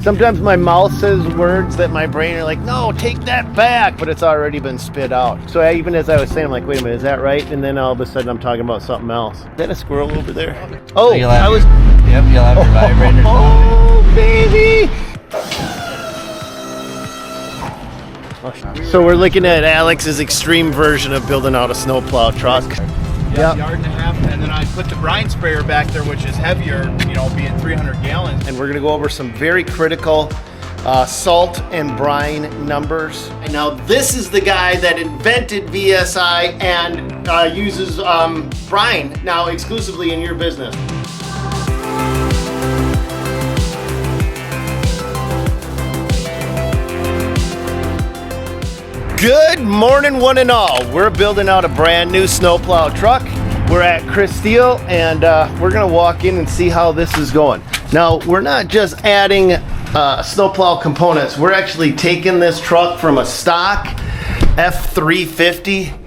Sometimes my mouth says words that my brain are like, no, take that back, but it's already been spit out. So even as I was saying, I'm like, wait a minute, is that right? And then all of a sudden I'm talking about something else. Is that a squirrel over there? Oh, I was... Yep, you'll have your vibrators on. Oh, baby! So we're looking at Alex's extreme version of building out a snowplow truck. Yeah, yard and a half, and then I put the brine sprayer back there, which is heavier, you know, being 300 gallons. And we're gonna go over some very critical salt and brine numbers. And now this is the guy that invented VSI and uses brine now exclusively in your business. Good morning, one and all. We're building out a brand new snowplow truck. We're at Chris Steele, and we're gonna walk in and see how this is going. Now, we're not just adding snowplow components. We're actually taking this truck from a stock F350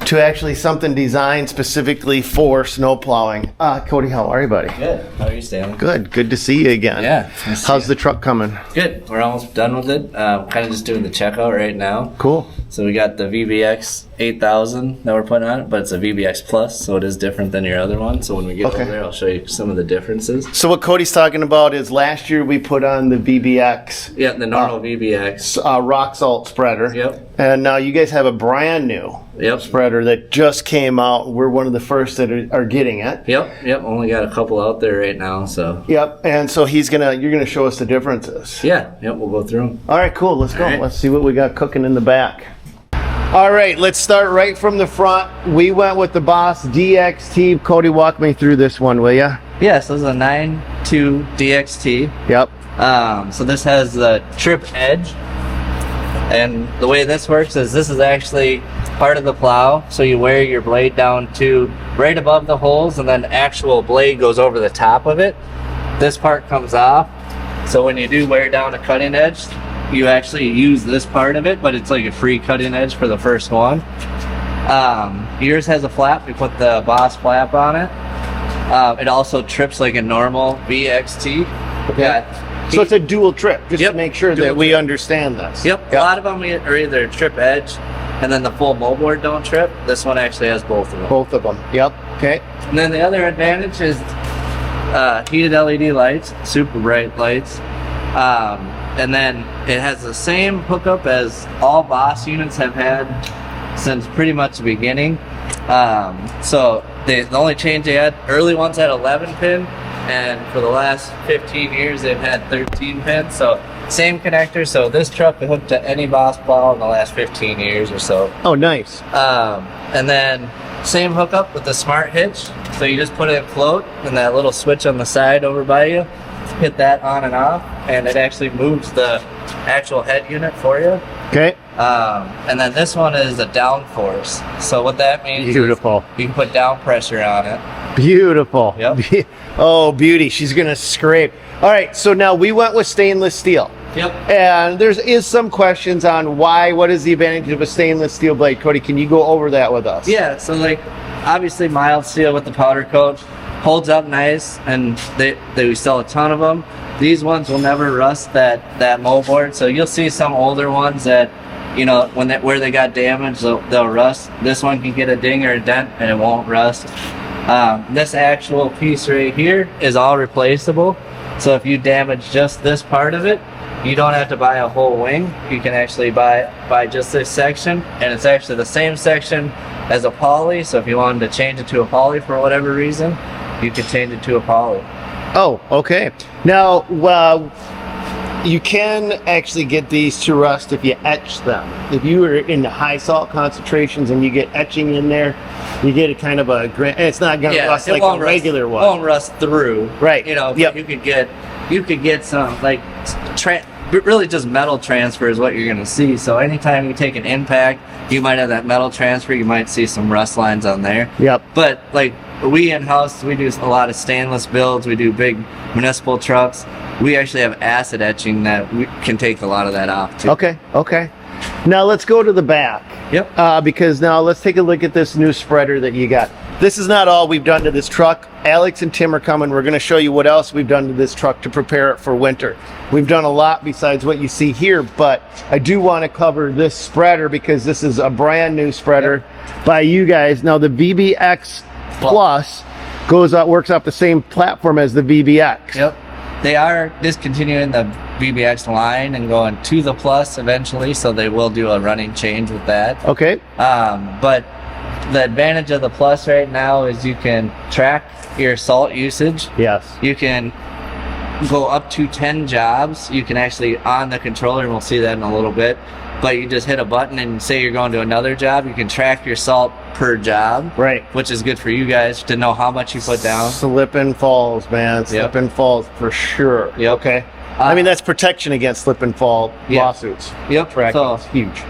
to actually something designed specifically for snowplowing. Cody, how are you, buddy? Good. How are you, Stanley? Good to see you again. Yeah. Nice How's the truck coming? Good. We're almost done with it. Kind of just doing the checkout right now. Cool. So we got the VBX 8000 that we're putting on it, but it's a VBX Plus, so it is different than your other one. So when we get over there, I'll show you some of the differences. So what Cody's talking about is last year we put on the VBX. Yeah, the normal VBX. Rock salt spreader. Yep. And now you guys have a brand new spreader that just came out. We're one of the first that are getting it. Yep. Only got a couple out there right now, so. Yep. And so you're gonna show us the differences. Yeah. Yep. We'll go through them. All right. Cool. Let's go. All right. Let's see what we got cooking in the back. All right. Let's start right from the front. We went with the Boss DXT. Cody, walk me through this one, will ya? Yeah. So this is a 9.2 DXT. Yep. So this has the trip edge. And the way this works is this is actually part of the plow. So you wear your blade down to right above the holes, and then actual blade goes over the top of it. This part comes off. So when you do wear down a cutting edge, you actually use this part of it, but it's like a free cutting edge for the first one. Yours has a flap. We put the Boss flap on it. It also trips like a normal VXT. Okay. So it's a dual trip, just to make sure that we understand this. Yep. A lot of them are either trip edge, and then the full moldboard don't trip. This one actually has both of them. Both of them. Yep. Okay. And then the other advantage is heated LED lights, super bright lights. And then it has the same hookup as all Boss units have had since pretty much the beginning. So the only change they had, early ones had 11 pin. And for the last 15 years, they've had 13 pins. So same connector. So this truck we hooked to any Boss plow in the last 15 years or so. Oh, nice. And then same hookup with the smart hitch. So you just put it in float, and that little switch on the side over by you, hit that on and off, and it actually moves the actual head unit for you. Okay. And then this one is a downforce. So what that means is you can put down pressure on it. Beautiful. Yep. Oh, beauty. She's going to scrape. All right. So now we went with stainless steel. Yep. And there is some questions on what is the advantage of a stainless steel blade. Cody, can you go over that with us? Yeah. So like obviously mild steel with the powder coat holds up nice, and we sell a ton of them. These ones will never rust that moldboard. So you'll see some older ones that, you know, where they got damaged, they'll rust. This one can get a ding or a dent and it won't rust. This actual piece right here is all replaceable. So if you damage just this part of it, you don't have to buy a whole wing. You can actually buy just this section, and it's actually the same section as a poly. So if you wanted to change it to a poly for whatever reason, you could change it to a poly. Oh, okay. Now, you can actually get these to rust if you etch them. If you are in the high salt concentrations and you get etching in there, you get a kind of a it's not going to rust like a regular one. It won't rust through. Right. You know, you could get some like really just metal transfer is what you're going to see. So anytime you take an impact, you might have that metal transfer. You might see some rust lines on there. Yep. But like we in-house, we do a lot of stainless builds. We do big municipal trucks. We actually have acid etching that we can take a lot of that off too. Okay. Now let's go to the back. Yep. Because now let's take a look at this new spreader that you got. this is not all we've done to this truck. Alex and Tim are coming. We're going to show you what else we've done to this truck to prepare it for winter. We've done a lot besides what you see here, but I do want to cover this spreader because this is a brand new spreader by you guys. Now the VBX Plus works off the same platform as the VBX. Yep. They are discontinuing the VBX line and going to the Plus eventually, so they will do a running change with that. Okay. But the advantage of the Plus right now is you can track your salt usage. Yes. You can go up to 10 jobs. You can actually, on the controller, and we'll see that in a little bit, but you just hit a button and say you're going to another job, you can track your salt per job. Right. Which is good for you guys to know how much you put down. Slip and falls, man. Slip and falls for sure. Yep. Okay. I mean, that's protection against slip and fall lawsuits. Yep. Correct. So it's huge.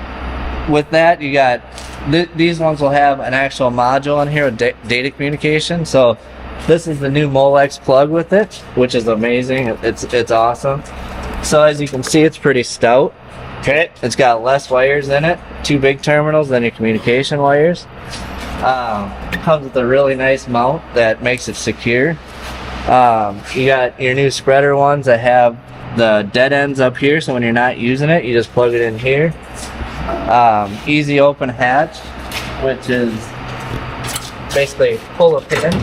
with that, you got these ones will have an actual module in here with data communication. So this is the new Molex plug with it, which is amazing. It's awesome. So as you can see, it's pretty stout. Okay. It's got less wires in it, 2 big terminals than your communication wires. Comes with a really nice mount that makes it secure. You got your new spreader ones that have the dead ends up here, so when you're not using it, you just plug it in here. Easy open hatch, which is basically pull a pin,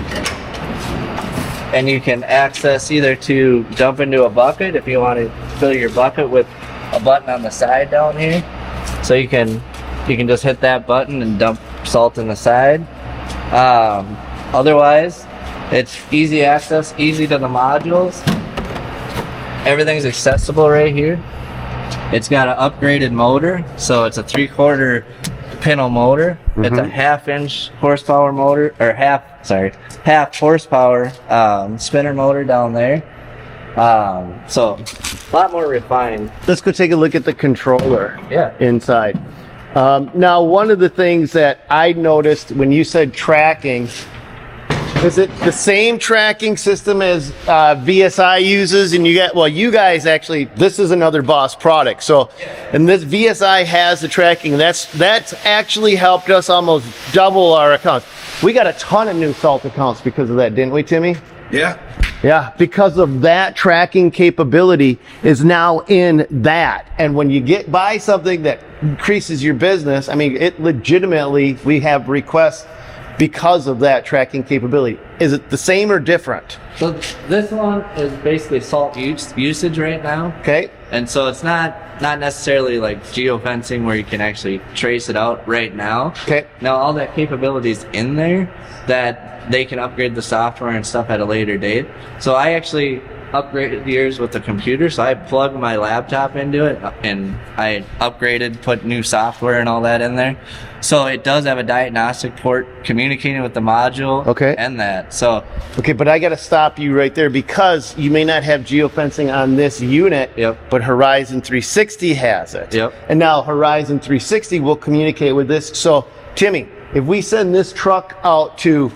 and you can access either to dump into a bucket if you want to fill your bucket with a button on the side down here. So you can just hit that button and dump salt in the side. Otherwise, it's easy access, easy to the modules. Everything's accessible right here. It's got an upgraded motor, so it's a 3/4 pintle motor. It's a 1/2-inch horsepower motor, or half horsepower spinner motor down there. So a lot more refined. Let's go take a look at the controller inside. Now, one of the things that I noticed when you said tracking, is it the same tracking system as VSI uses? And you guys actually, this is another Boss product. So, and this VSI has the tracking. That's actually helped us almost double our accounts. We got a ton of new salt accounts because of that, didn't we, Timmy? Yeah. Yeah, because of that tracking capability is now in that. And when you get by something that increases your business, I mean, it legitimately, we have requests because of that tracking capability. Is it the same or different? So this one is basically salt usage right now. Okay. And so it's not necessarily like geofencing where you can actually trace it out right now. Okay. Now all that capability is in there that they can upgrade the software and stuff at a later date. So I actually upgraded yours with the computer, so I plugged my laptop into it and I upgraded, put new software and all that in there. So it does have a diagnostic port communicating with the module and that. So okay, but I got to stop you right there because you may not have geofencing on this unit, but Horizon 360 has it. And now Horizon 360 will communicate with this. So Timmy, if we send this truck out to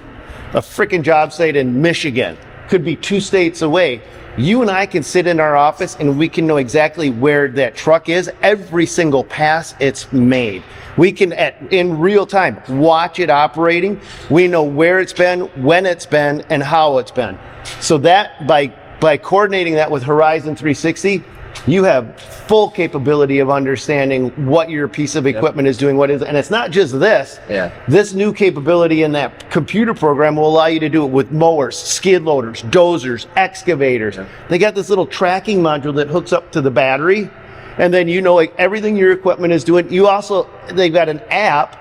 a freaking job site in Michigan, could be 2 states away, you and I can sit in our office and we can know exactly where that truck is, every single pass it's made. We can, in real time, watch it operating. We know where it's been, when it's been, and how it's been. So that, by coordinating that with Horizon 360, you have full capability of understanding what your piece of equipment is doing, and it's not just this. This new capability in that computer program will allow you to do it with mowers, skid loaders, dozers, excavators. They got this little tracking module that hooks up to the battery, and then you know everything your equipment is doing. They've got an app.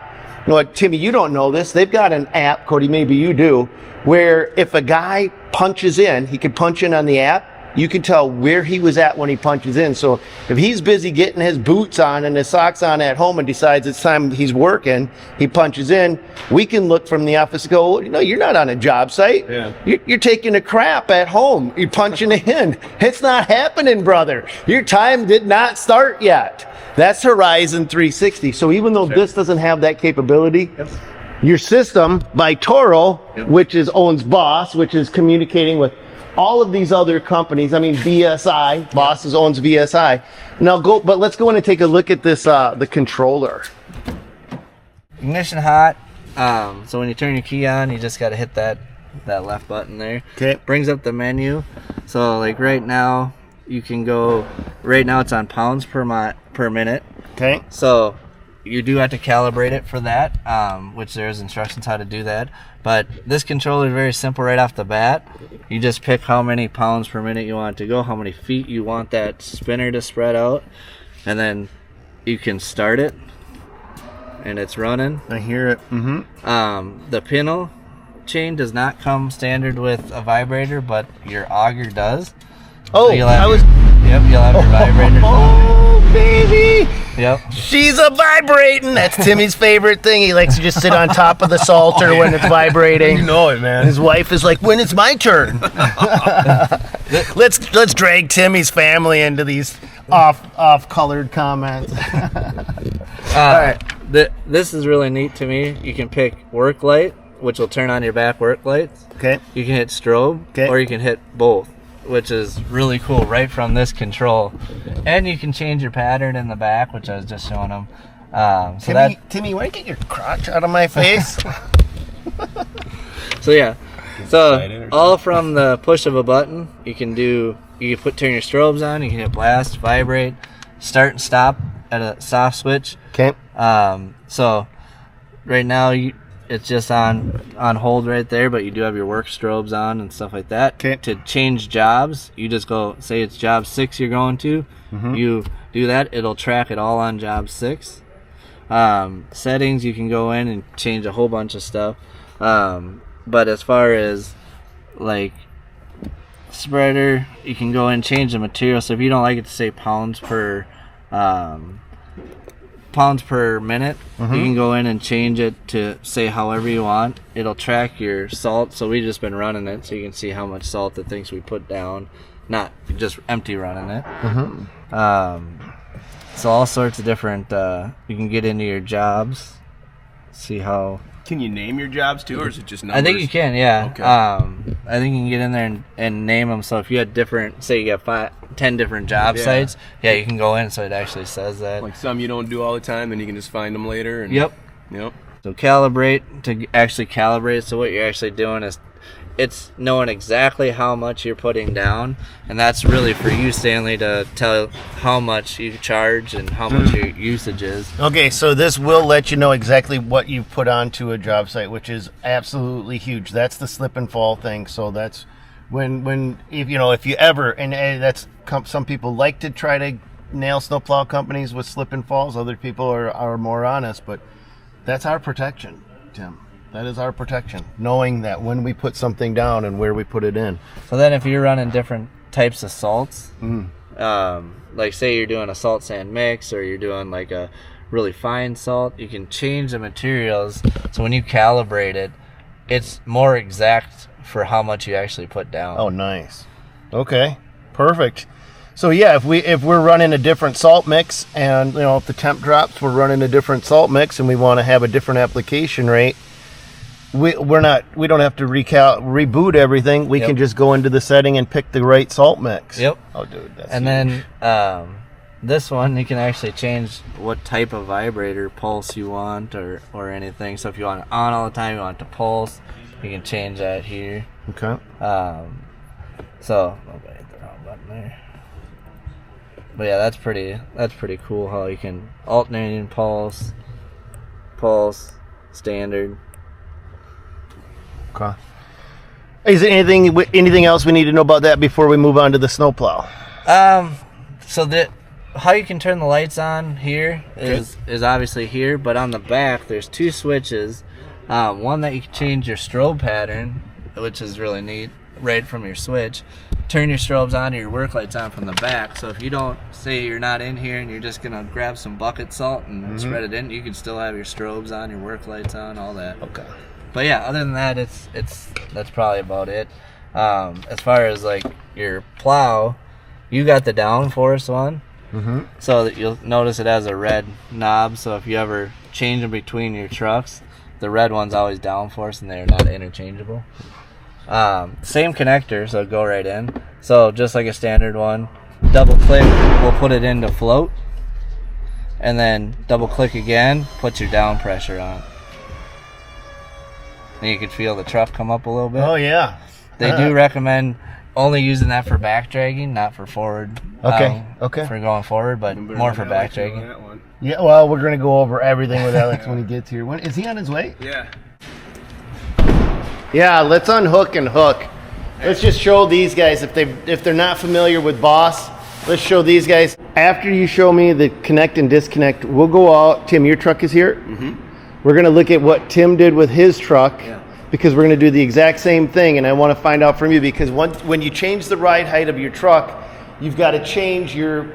You know what, Timmy, you don't know this. They've got an app, Cody, maybe you do, where if a guy punches in, he can punch in on the app. You can tell where he was at when he punches in. So if he's busy getting his boots on and his socks on at home and decides it's time he's working, he punches in. We can look from the office and go, well, you're not on a job site. You're taking a crap at home. You're punching in. It's not happening, brother. Your time did not start yet. That's Horizon 360. So even though this doesn't have that capability, your system by Toro, which owns Boss, which is communicating with all of these other companies. I mean, VSI, Boss owns VSI. Now let's go in and take a look at this, the controller. ignition hot, So when you turn your key on, you just got to hit that left button there. Okay. Brings up the menu. So like right now, you can go. Right now it's on pounds per minute. Okay. So you do have to calibrate it for that, which there's instructions how to do that. But this controller is very simple right off the bat. You just pick how many pounds per minute you want it to go, how many feet you want that spinner to spread out, and then you can start it, and it's running. I hear it. Mm-hmm. The pintle chain does not come standard with a vibrator, but your auger does. Oh, so you'll have your vibrator. Oh, baby. Yep. She's a vibrating. That's Timmy's favorite thing. He likes to just sit on top of the salter when it's vibrating. You know it, man. His wife is like, when it's my turn. Let's drag Timmy's family into these off colored comments. All right. This is really neat to me. You can pick work light, which will turn on your back work lights. Okay. You can hit strobe, Okay. or you can hit both, which is really cool right from this control. And you can change your pattern in the back, which I was just showing them. Timmy, why don't you get your crotch out of my face? So yeah, so all from the push of a button, you can turn your strobes on, you can hit blast, vibrate, start and stop at a soft switch. Okay. So right now it's just on hold right there, but you do have your work strobes on and stuff like that. Okay. To change jobs, you just go, say it's job 6 you're going to, you do that, it'll track it all on job 6. Settings, you can go in and change a whole bunch of stuff. But as far as like spreader, you can go in and change the material. So if you don't like it to say pounds per minute, you can go in and change it to say however you want. It'll track your salt. So we've just been running it so you can see how much salt it thinks we put down, not just empty running it. So all sorts of different, you can get into your jobs, see how. Can you name your jobs too, or is it just numbers? I think you can, yeah. Okay. I think you can get in there and name them. So if you had say you got 10 different job sites, you can go in so it actually says that. Like some you don't do all the time, and you can just find them later. And, Yep. So calibrate, to actually calibrate. So what you're actually doing is it's knowing exactly how much you're putting down, and that's really for you, Stanley, to tell how much you charge and how much your usage is. Okay, so this will let you know exactly what you put onto a job site, which is absolutely huge. That's the slip and fall thing. So that's if you ever, and that's some people like to try to nail snowplow companies with slip and falls. Other people are more honest, but that's our protection, Tim. That is our protection, knowing that when we put something down and where we put it in. So then if you're running different types of salts, like say you're doing a salt sand mix, or you're doing like a really fine salt, you can change the materials. So when you calibrate it, it's more exact for how much you actually put down. Oh, nice. Okay, perfect. So yeah, if we're running a different salt mix, and if the temp drops, we're running a different salt mix, and we want to have a different application rate. We don't have to reboot everything. We can just go into the setting and pick the right salt mix. Yep. Oh, dude, that's and huge. Then this one, you can actually change what type of vibrator pulse you want or anything. So if you want it on all the time, you want it to pulse, you can change that here. Okay. So I hit the wrong button there. But yeah, that's pretty cool how you can alternating pulse, standard. Okay. Is there anything else we need to know about that before we move on to the snowplow? So how you can turn the lights on here is obviously here, but on the back there's 2 switches. One that you can change your strobe pattern, which is really neat, right from your switch. Turn your strobes on or your work lights on from the back. So if you don't, say you're not in here and you're just gonna grab some bucket salt and spread it in, you can still have your strobes on, your work lights on, all that. Okay. But yeah, other than that, that's probably about it. As far as like your plow, you got the downforce one, so that you'll notice it has a red knob. So if you ever change them between your trucks, the red one's always downforce, and they're not interchangeable. Same connector, so go right in. So just like a standard one, double click will put it into float, and then double click again, puts your down pressure on. and you could feel the truck come up a little bit. Oh yeah. They do recommend only using that for back dragging, not for forward. Okay. Okay. For going forward, but more for back dragging. Yeah. Well, we're gonna go over everything with Alex when he gets here. When is he on his way? Yeah. Yeah. Let's unhook and hook. Let's just show these guys if they're not familiar with Boss. Let's show these guys. After you show me the connect and disconnect, we'll go out. Tim, your truck is here. Mm-hmm. We're gonna look at what Tim did with his truck. Yeah. Because we're going to do the exact same thing, and I want to find out from you, because when you change the ride height of your truck, you've got to change your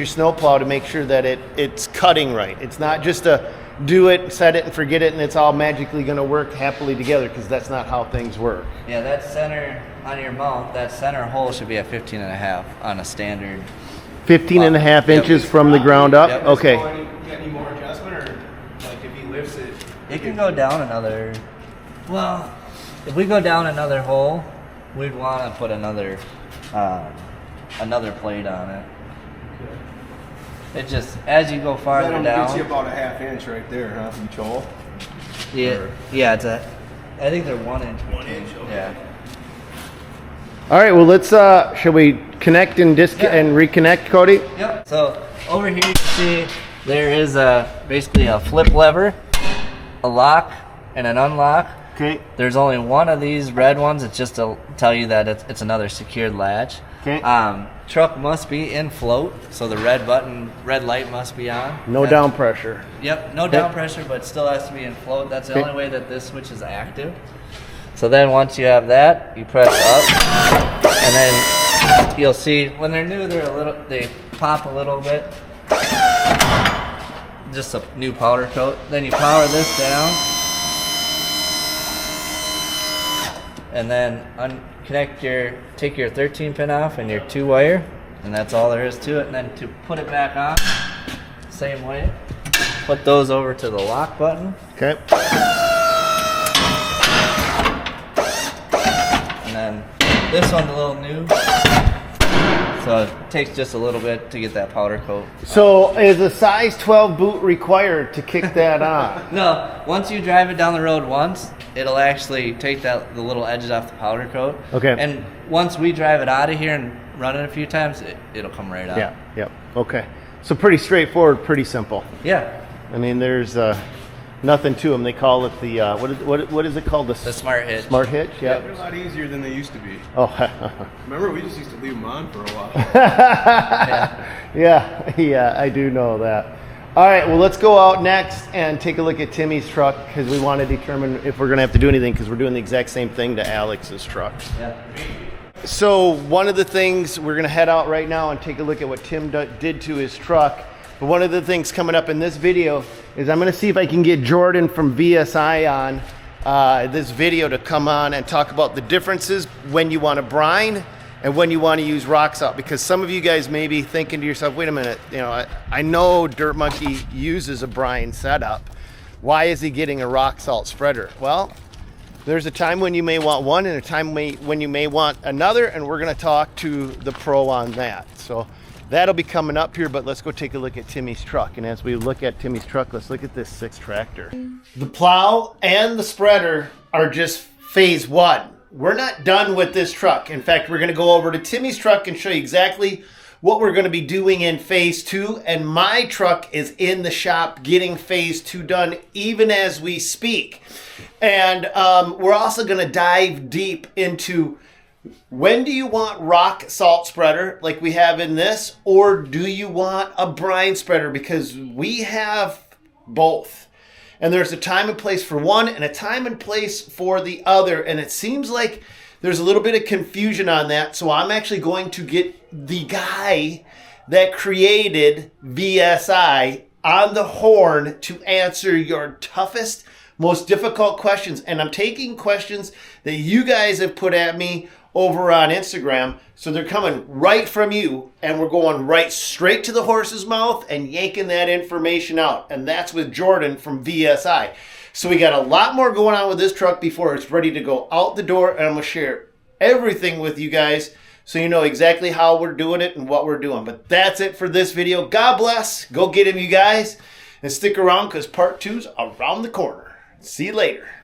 snowplow to make sure that it's cutting right. It's not just a do it, set it, and forget it, and it's all magically going to work happily together, because that's not how things work. Yeah, that center on your mount, that center hole should be at 15.5 on a standard. 15.5 inches from the ground up. Yep. Okay. Get any more adjustment, or like if he lifts it? It can go down another. Well, if we go down another hole, we'd want to put another plate on it. Okay. It just, as you go farther down. That gets you about a ½ inch right there, huh? Each hole. Yeah, yeah. I think they're 1 inch. 1 inch. Okay. Yeah. All right. Well, let's. Shall we connect and and reconnect, Cody? Yep. So over here you can see there is basically a flip lever, a lock, and an unlock. Okay. There's only one of these red ones. It's just to tell you that it's another secured latch. Okay. Truck must be in float, so the red light must be on. No down pressure. Yep, no down pressure, but still has to be in float. That's the only way that this switch is active. So then once you have that, you press up, and then you'll see when they're new, they pop a little bit. Just a new powder coat. Then you power this down. And then take your 13 pin off and your 2-wire, and that's all there is to it. And then to put it back on, same way, put those over to the lock button. Okay. And then this one's a little new, so it takes just a little bit to get that powder coat. So is a size 12 boot required to kick that on? No, once you drive it down the road once, it'll actually take the little edges off the powder coat. Okay. And once we drive it out of here and run it a few times, it'll come right out. Yeah. Yep. Okay. So pretty straightforward, pretty simple. Yeah. I mean, there's nothing to them. They call it the what is it called? The smart hitch. Smart hitch. Yeah. They're a lot easier than they used to be. Oh. Remember, we just used to leave them on for a while. Yeah. I do know that. All right. Well, let's go out next and take a look at Timmy's truck, because we want to determine if we're going to have to do anything, because we're doing the exact same thing to Alex's truck. Yeah. So one of the things, we're going to head out right now and take a look at what Tim did to his truck. But one of the things coming up in this video is I'm going to see if I can get Jordan from VSI on this video to come on and talk about the differences when you want to brine and when you want to use rock salt. Because some of you guys may be thinking to yourself, wait a minute, I know Dirt Monkey uses a brine setup. Why is he getting a rock salt spreader? Well, there's a time when you may want one and a time when you may want another, and we're going to talk to the pro on that. So that'll be coming up here, but let's go take a look at Timmy's truck. And as we look at Timmy's truck, let's look at this 6 tractor. The plow and the spreader are just phase 1. We're not done with this truck. In fact, we're going to go over to Timmy's truck and show you exactly what we're going to be doing in phase 2. And my truck is in the shop getting phase 2 done even as we speak. And we're also going to dive deep into, when do you want rock salt spreader like we have in this, or do you want a brine spreader? Because we have both. And there's a time and place for one and a time and place for the other. And it seems like there's a little bit of confusion on that. So I'm actually going to get the guy that created VSI on the horn to answer your toughest, most difficult questions. And I'm taking questions that you guys have put at me over on Instagram. So they're coming right from you, and we're going right straight to the horse's mouth and yanking that information out. And that's with Jordan from VSI. So we got a lot more going on with this truck before it's ready to go out the door. And I'm going to share everything with you guys so you know exactly how we're doing it and what we're doing. But that's it for this video. God bless. Go get him, you guys. And stick around, because part 2's around the corner. See you later.